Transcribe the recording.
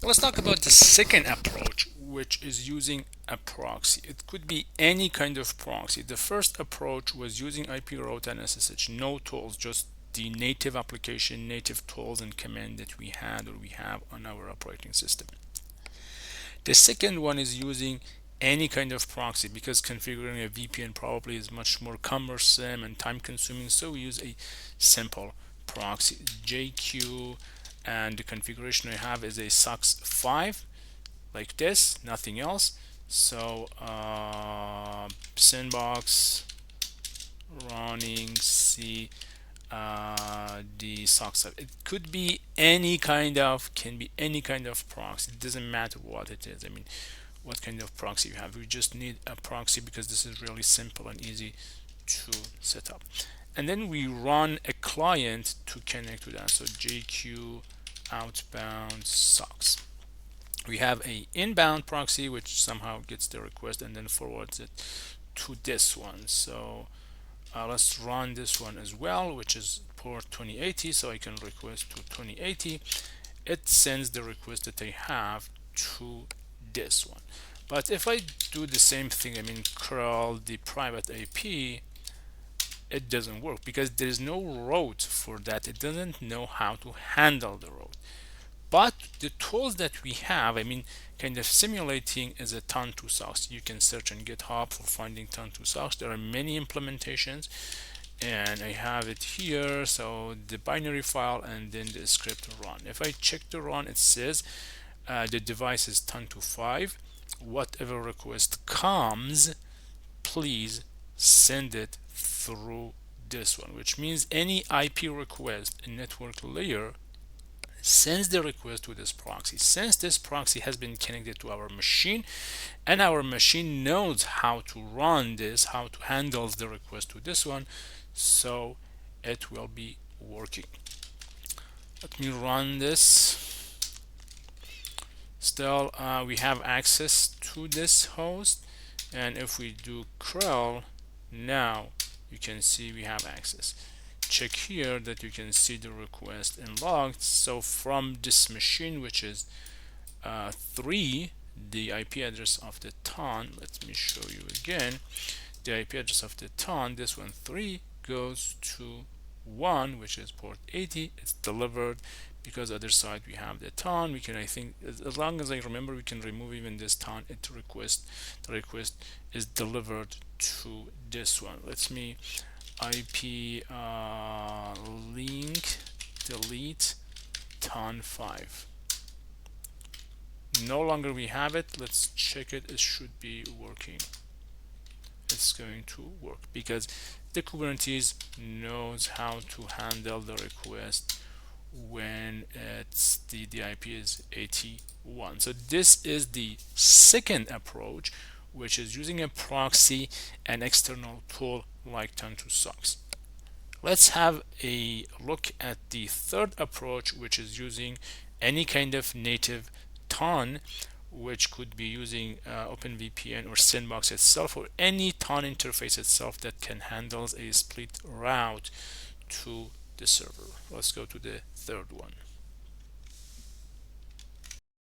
Let's talk about the second approach, which is using a proxy. It could be any kind of proxy. The first approach was using IP route and SSH, no tools, just the native application, native tools and command that we had or we have on our operating system. The second one is using any kind of proxy because configuring a VPN probably is much more cumbersome and time consuming, so we use a simple proxy JQ, and the configuration I have is a SOCKS 5 like this, nothing else. So sandbox running C the socks. It could be any kind of, can be any kind of proxy. It doesn't matter what it is. I mean, what kind of proxy you have. We just need a proxy because this is really simple and easy to set up. And then we run a client to connect with that. So JQ outbound socks. We have a inbound proxy which somehow gets the request and then forwards it to this one. So let's run this one as well, which is port 2080, so I can request to 2080. It sends the request that I have to this one. But if I do the same thing, I mean curl the private IP, it doesn't work because there is no route for that. It doesn't know how to handle the route. But the tools that we have, I mean, kind of simulating is a tun2socks. You can search on GitHub for finding tun2socks. There are many implementations, and I have it here. So the binary file and then the script run. If I check the run, it says the device is tun2.5. Whatever request comes, please send it through this one, which means any IP request in network layer sends the request to this proxy. Since this proxy has been connected to our machine and our machine knows how to run this, how to handle the request to this one, so it will be working. Let me run this. Still we have access to this host, and if we do curl, now you can see we have access. Check here that you can see the request in logged. So from this machine, which is 3, the IP address of the ton, let me show you again the IP address of the ton, this one 3 goes to 1, which is port 80. It's delivered because other side we have the ton. We can, I think, as long as I remember, we can remove even this ton. It request, the request is delivered to this one. Let me IP link delete tun5. No longer we have it. Let's check it. It should be working. It's going to work because the Kubernetes knows how to handle the request when it's the IP is 81. So this is the second approach, which is using a proxy and external tool like tun2socks. Let's have a look at the third approach, which is using any kind of native ton, which could be using OpenVPN or Sandbox itself, or any ton interface itself that can handle a split route to the server. Let's go to the third one.